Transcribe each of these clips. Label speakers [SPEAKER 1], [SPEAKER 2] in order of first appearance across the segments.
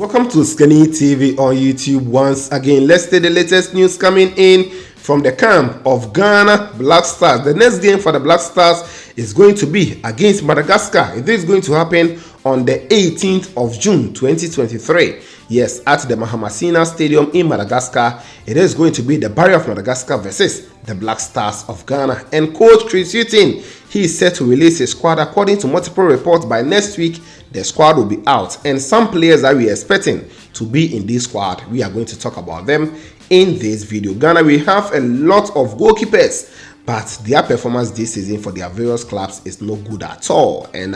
[SPEAKER 1] Welcome to HUGHTON'S TV on YouTube once again. Let's take the latest news coming in from the camp of Ghana Black Stars. The next game for the Black Stars is going to be against Madagascar. This is going to happen on the 18th of June 2023. Yes, at the Mahamasina Stadium in Madagascar. It is going to be the Barrier of Madagascar versus the Black Stars of Ghana. And Coach Chris Hughton, he is set to release his squad. According to multiple reports, by next week, the squad will be out. And some players that we are expecting to be in this squad, we are going to talk about them in this video. Ghana, we have a lot of goalkeepers, but their performance this season for their various clubs is no good at all. And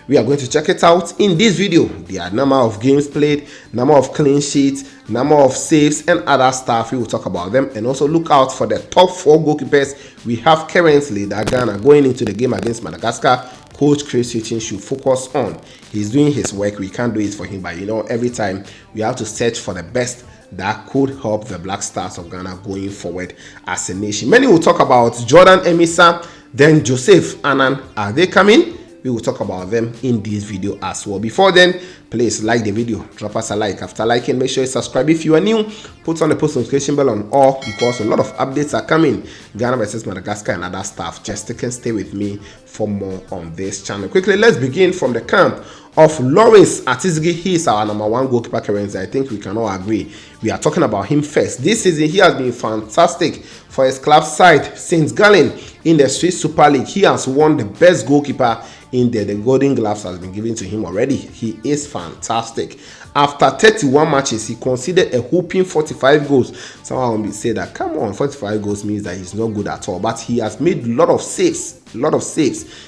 [SPEAKER 1] we are going to check it out in this video. Their number of games played, number of clean sheets, number of saves, and other stuff. We will talk about them, and also look out for the top 4 goalkeepers we have currently that Ghana going into the game against Madagascar. Coach Chris Hughton should focus on. He's doing his work. We can't do it for him, but you know, every time we have to search for the best that could help the Black Stars of Ghana going forward as a nation. Many will talk about Jordan Emisa, then Joseph Annan. Are they coming? We will talk about them in this video as well. Before then, please like the video, drop us a like. After liking, make sure you subscribe if you are new. Put on the post notification bell on all, because a lot of updates are coming. Ghana versus Madagascar and other stuff. Just stay with me for more on this channel. Quickly, let's begin from the camp of Lawrence Atizigi. He is our number 1 goalkeeper currently. I think we can all agree. We are talking about him first. This season, he has been fantastic for his club side. Since Ghanaian in the Swiss Super League, he has won the best goalkeeper in there. The Golden Gloves has been given to him already. He is fantastic. After 31 matches, he conceded a whopping 45 goals. Someone will say that, come on, 45 goals means that he's not good at all. But he has made a lot of saves,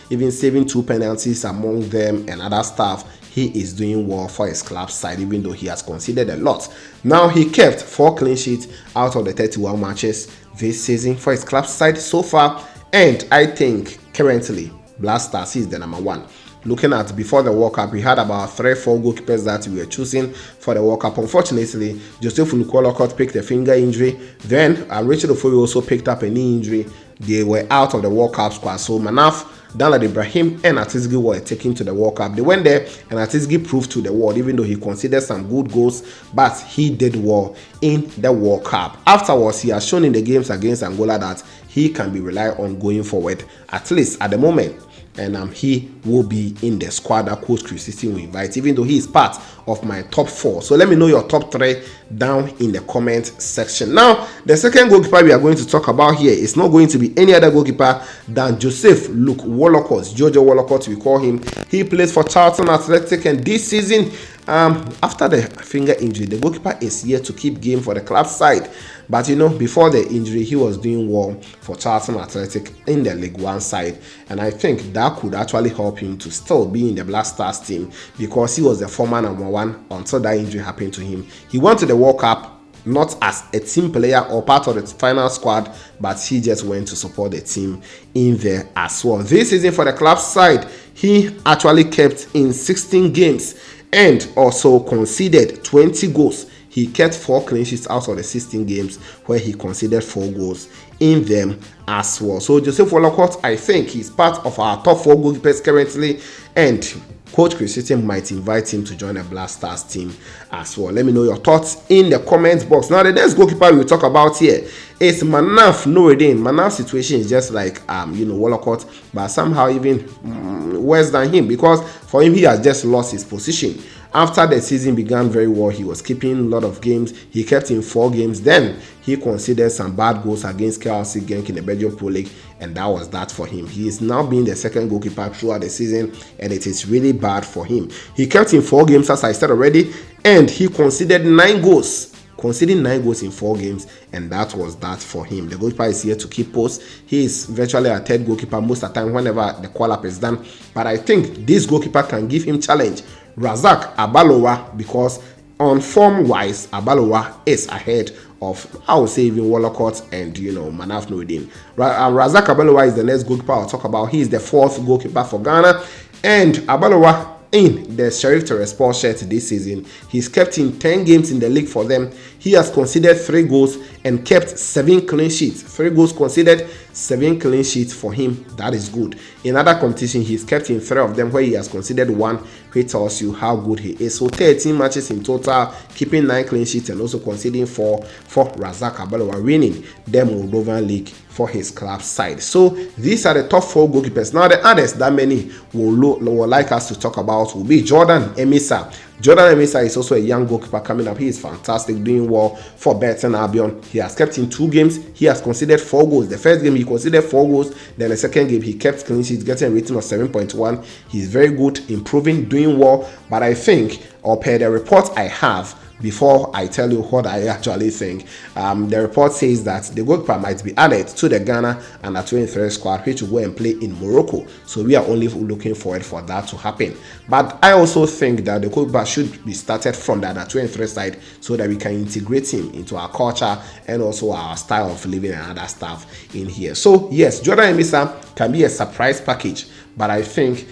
[SPEAKER 1] even saving 2 penalties among them and other stuff. He is doing well for his club side, even though he has conceded a lot. Now, he kept 4 clean sheets out of the 31 matches this season for his club side so far. And I think currently, Black Stars is the number 1. Looking at before the World Cup, we had about 3-4 goalkeepers that we were choosing for the World Cup. Unfortunately, Joseph Olukolo picked a finger injury. Then Richard Ofori also picked up a knee injury. They were out of the World Cup squad. So Manaf, Danlad Ibrahim, and Atizigi were taken to the World Cup. They went there, and Atizigi proved to the world, even though he conceded some good goals, but he did well in the World Cup. Afterwards, he has shown in the games against Angola that he can be relied on going forward, at least at the moment. And he will be in the squad that Coach Chris Hughton will invite, even though he is part of my top 4. So let me know your top 3 down in the comment section. Now, the second goalkeeper we are going to talk about here is not going to be any other goalkeeper than Joseph Luke Wollacott. Jojo Wollacott, we call him. He plays for Charlton Athletic, and this season, after the finger injury, the goalkeeper is here to keep game for the club side. But you know, before the injury, he was doing well for Charlton Athletic in the League 1 side, and I think that could actually help him to still be in the Black Stars team, because he was the former number 1 until that injury happened to him. He went to the World Cup not as a team player or part of the final squad, but he just went to support the team in there as well. This season for the club side, he actually kept in 16 games and also conceded 20 goals. He kept 4 clean sheets out of the 16 games where he conceded 4 goals in them as well. So Joseph Wollacott, I think he's part of our top 4 goalkeepers currently, and Coach Chris Hughton might invite him to join the Black Stars team as well. Let me know your thoughts in the comments box. Now, the next goalkeeper we'll talk about here is Manaf Noureddin. Manaf's situation is just like Wollacott, but somehow even worse than him, because for him, he has just lost his position. After the season began very well, he was keeping a lot of games. He kept in 4 games. Then he conceded some bad goals against KRC Genk in the Belgian Pro League, and that was that for him. He is now being the second goalkeeper throughout the season, and it is really bad for him. He kept in 4 games, as I said already, and he conceded 9 goals. Conceding 9 goals in 4 games, and that was that for him. The goalkeeper is here to keep post. He is virtually a third goalkeeper most of the time whenever the call-up is done. But I think this goalkeeper can give him challenge, Razak Abalowa, because on form-wise, Abalowa is ahead of, I would say, even Wollacott and, Manaf Noureddin. Razak Abalowa is the next goalkeeper I'll talk about. He is the 4th goalkeeper for Ghana, and Abalowa, in the Sheriff Tiraspol shirt this season, he's kept in 10 games in the league for them. He has conceded 3 goals and kept 7 clean sheets. 3 goals conceded, 7 clean sheets for him. That is good. In other competition, he's kept in 3 of them where he has conceded 1, which tells you how good he is. So 13 matches in total, keeping 9 clean sheets and also conceding 4 for Razak Abalowa, winning the Moldovan League for his club side. So these are the top 4 goalkeepers. Now the others that many will like us to talk about will be Jordan Emisa. Jordan Emisa is also a young goalkeeper coming up. He is fantastic, doing well for Burton Albion. He has kept in 2 games. He has conceded 4 goals. The first game he conceded 4 goals. Then the second game he kept clean sheets, getting a rating of 7.1. He's very good, improving, doing well. But I think, or per the report I have, before I tell you what I actually think, the report says that the goalkeeper might be added to the Ghana under 23 squad, which will go and play in Morocco. So we are only looking forward for that to happen. But I also think that the goalkeeper should be started from the under 23 side so that we can integrate him into our culture and also our style of living and other stuff in here. So yes, Jordan Emisa can be a surprise package, but I think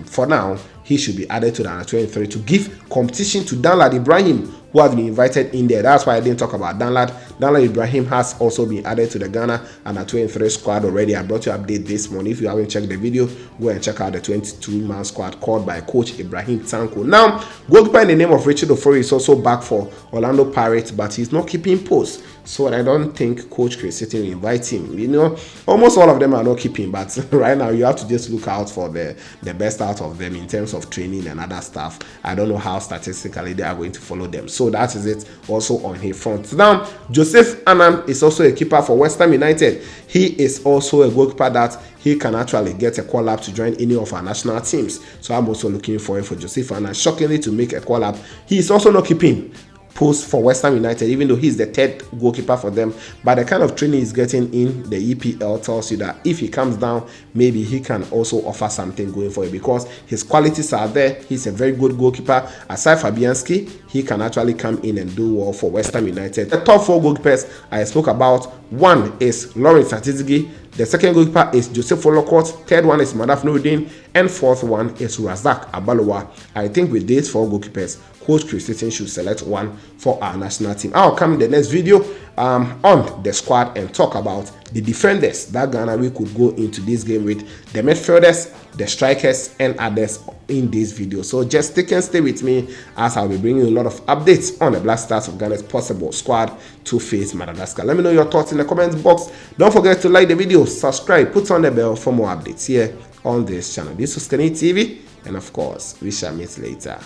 [SPEAKER 1] for now he should be added to the under 23 to give competition to Danlad Ibrahim, who has been invited in there. That's why I didn't talk about Danlad. Danlad Ibrahim has also been added to the Ghana under 23 squad already. I brought you an update this morning. If you haven't checked the video, go and check out the 22-man squad called by Coach Ibrahim Tanko. Now, goalkeeper in the name of Richard Ofori is also back for Orlando Pirates, but he's not keeping post. So I don't think Coach Chris Sitting will invite him. You know, almost all of them are not keeping, but right now you have to just look out for the best out of them in terms of training and other stuff. I don't know how statistically they are going to follow them. So that is it also on his front. Now, Joseph Annan is also a keeper for West Ham United. He is also a goalkeeper that he can actually get a call up to join any of our national teams. So I'm also looking for Joseph Annan, shockingly, to make a call up. He is also not keeping post for West Ham United, even though he's the 3rd goalkeeper for them. But the kind of training he's getting in the EPL tells you that if he comes down, maybe he can also offer something going forward because his qualities are there. He's a very good goalkeeper. Aside Fabianski, he can actually come in and do well for West Ham United. The top 4 goalkeepers I spoke about, one is Lawrence Atizigi. The second goalkeeper is Joseph Olokot. Third one is Madaf Nuruddin. And fourth one is Razak Abalowa. I think with these 4 goalkeepers, Coach Chris Sitting should select one for our national team. I'll come in the next video on the squad and talk about the defenders that Ghana we could go into this game with, the midfielders, the strikers, and others in this video. So just stick and stay with me as I'll be bringing a lot of updates on the Black Stars of Ghana's possible squad to face Madagascar. Let me know your thoughts in the comments box. Don't forget to like the video, subscribe, put on the bell for more updates here on this channel. This is HUGHTON'S TV, and of course, we shall meet later.